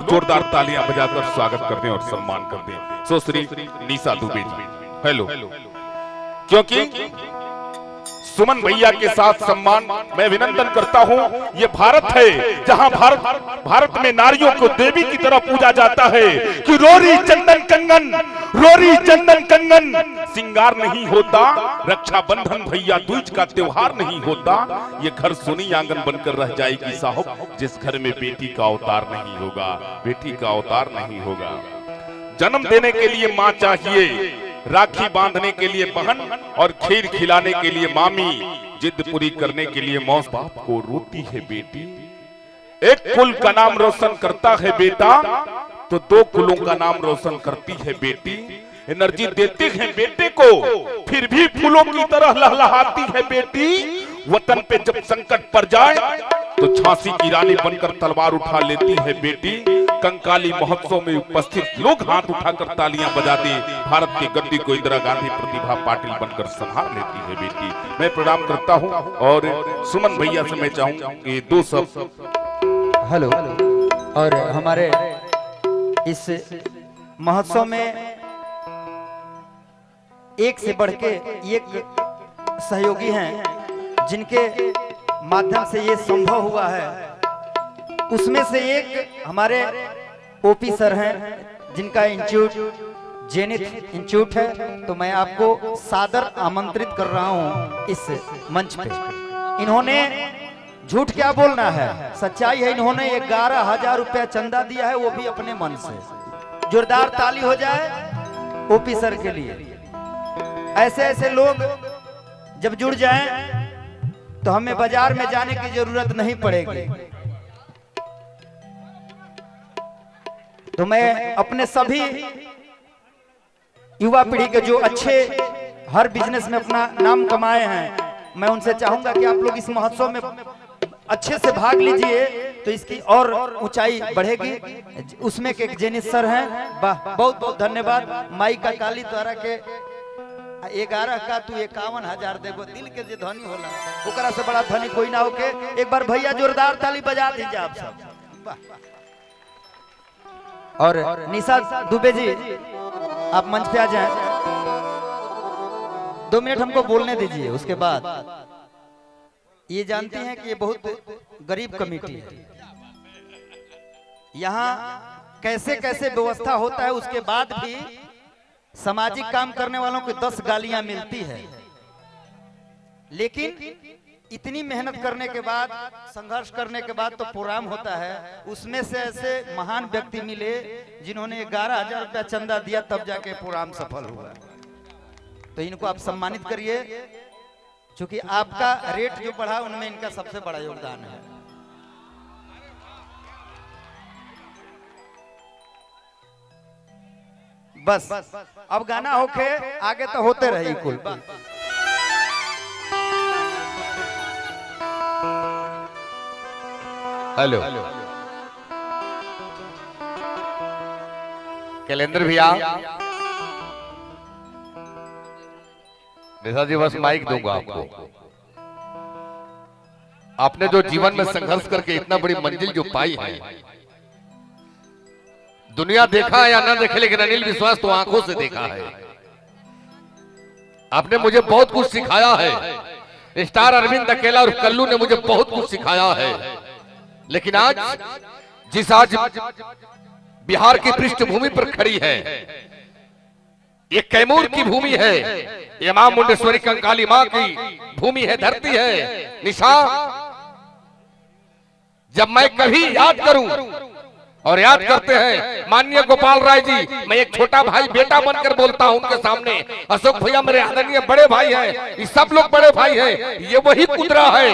लोग जोरदार तालियां बजाकर स्वागत करते हैं और सम्मान करते हैं। सो श्री निशा दुबे जी, हेलो। क्योंकि सुमन भैया के साथ सम्मान मैं विनंदन करता हूं। ये भारत है जहां भारत में नारियों को देवी की तरह पूजा जाता है कि रोरी चंदन कंगन सिंगार नहीं होता, रक्षाबंधन भैया दूज का त्योहार नहीं होता। ये घर सुनी आंगन बनकर रह जाएगी साहब जिस घर में बेटी का अवतार नहीं होगा, बेटी का अवतार नहीं होगा। जन्म देने के लिए माँ चाहिए, राखी बांधने के लिए बहन और खीर खिलाने के लिए मामी, जिद पूरी करने के लिए मौस। बाप को रोती है बेटी, एक कुल का नाम रोशन करता है बेटा तो दो कुलों का नाम रोशन करती है बेटी। एनर्जी देते हैं बेटे को फिर भी फूलों की तरह लहलहाती है बेटी। वतन पे जब संकट पड़ जाए तो झांसी की रानी बनकर तलवार उठा लेती है बेटी। कंकाली महोत्सव में उपस्थित लोग हाथ उठाकर तालियां बजाते भारत की गद्दी को इंदिरा गांधी प्रतिभा पाटिल बनकर संभाल लेती है बेटी। मैं प्रणाम करता हूं और सुमन भैया से मैं चाहूंगा कि दो शब्द। हेलो। और हमारे इस महोत्सव में एक से बढ़ के एक सहयोगी हैं जिनके माध्यम से ये संभव हुआ है। उसमें से एक हमारे ओपी सर हैं जिनका इंस्टीट्यूट जेनिथ इंस्टीट्यूट है। तो मैं आपको सादर आमंत्रित कर रहा हूं इस मंच पे। इन्होंने झूठ क्या बोलना है, सच्चाई है। इन्होंने 11,000 रुपया चंदा दिया है, वो भी अपने मन से। जोरदार ताली हो जाए ओपी सर के लिए। ऐसे ऐसे लोग जब जुड़ जाएं तो हमें बाजार में जाने की जरूरत नहीं पड़ेगी। तो मैं अपने सभी युवा पीढ़ी के जो अच्छे हर बिजनेस में अपना नाम कमाए हैं, मैं उनसे चाहूंगा कि आप लोग इस महोत्सव में अच्छे से भाग लीजिए तो इसकी और ऊंचाई बढ़ेगी। उसमें के एक जेनिस सर हैं, बहुत बहुत धन्यवाद। माई का काली द्वारा के 11 का तू 51,000 देगो, दिल के जो धनी होला ओकरा से बड़ा धनी कोई ना होके। एक बार भैया जोरदार ताली बजा दीजिए आप सब। और निशा दुबे जी आप मंच पे आ जाएं। 2 मिनट हमको बोलने दीजिए। उसके बाद ये जानते हैं कि ये बहुत गरीब कमेटी है, यहाँ कैसे कैसे व्यवस्था होता है। उसके बाद भी सामाजिक काम करने वालों को 10 गालियां मिलती है, लेकिन इतनी मेहनत करने के बाद, संघर्ष करने के बाद तो प्रोग्राम होता है। उसमें से ऐसे महान व्यक्ति मिले जिन्होंने 11,000 रुपया चंदा दिया तब जाके प्रोग्राम सफल हुआ। तो इनको आप सम्मानित करिए, क्योंकि आपका रेट जो बढ़ा उनमें इनका सबसे बड़ा योगदान है। बस अब गाना होके आगे तो होते रही कुल। हेलो कैलेंडर भैया, निशा जी बस माइक दूंगा आपको। आपने जो जीवन में संघर्ष करके इतना बड़ी मंजिल जो पाई है, दुनिया देखा या ना देखे, लेकिन अनिल विश्वास तो आंखों से देखा है। आपने मुझे बहुत कुछ सिखाया है। स्टार अरविंद अकेला और कल्लू ने मुझे बहुत कुछ सिखाया है। लेकिन आज बिहार की पृष्ठभूमि पर खड़ी है, ये कैमूर की भूमि है, ये मां मुंडेश्वरी कंकाली मां की भूमि है, धरती है। निशा, जब मैं कभी याद करूं और याद करते हैं माननीय गोपाल राय जी, मैं एक छोटा भाई बेटा बनकर बोलता हूं उनके सामने। अशोक भैया मेरे आदरणीय बड़े भाई हैं, ये सब लोग बड़े भाई हैं। ये वही कुदरा है,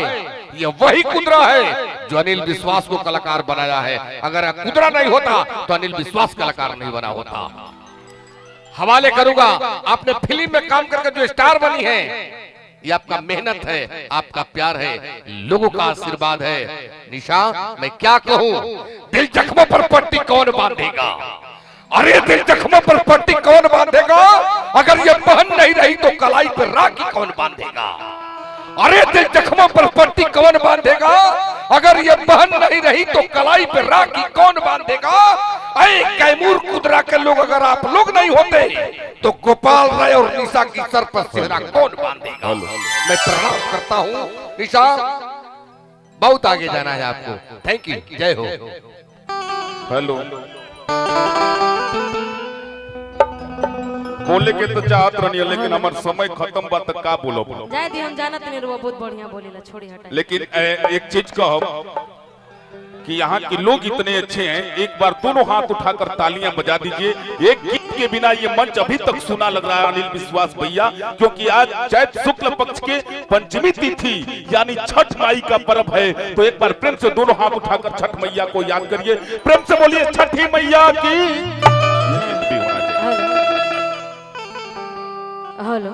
ये वही कुदरा है जो अनिल विश्वास को कलाकार बनाया है। अगर कुदरा नहीं होता तो अनिल विश्वास कलाकार नहीं बना होता। हवाले करूंगा, आपने फिल्म में काम करके जो स्टार बनी है, ये आपका मेहनत है, आपका प्यार है, लोगों का आशीर्वाद है। निशा, मैं क्या कहूं, दिल जख्मों पर पट्टी कौन बांधेगा? अरे दिल जख्मों पर पट्टी कौन बांधेगा? अगर ये बहन नहीं रही तो कलाई पर राखी कौन बांधेगा? अरे दिल जख्मों पर पट्टी कौन बांधेगा? अगर ये बहन नहीं रही तो कलाई पर राखी कौन बांधेगा? अरे कैमूर कुदरा के लोग अगर आप लोग नहीं होते तो गोपाल राय और निशा की सर पर सेहरा कौन बांधेगा। मैं प्रणाम करता हूँ निशा, बहुत आगे जाना है आपको। थैंक यू, जय हो। हेलो, बोले के तो चाहत रहनी है, लेकिन हमार समय खत्म बा त का बोलो। जाए दी, हम जानत नहीं रुआ बहुत बढ़िया बोलेला, छोड़ी हटाई। लेकिन एक चीज कहो कि यहाँ के लोग इतने अच्छे हैं, एक बार दोनों हाथ उठाकर तालियां बजा दीजिए। एक गीत के बिना ये मंच अभी तक सुना लग रहा है अनिल विश्वास भैया, क्योंकि आज चैत शुक्ल पक्ष के पंचमी तिथि यानी छठ माई का पर्व है। तो एक बार प्रेम से दोनों हाथ उठाकर छठ मैया को याद करिए, प्रेम से बोलिए छठी मैया की। हेलो।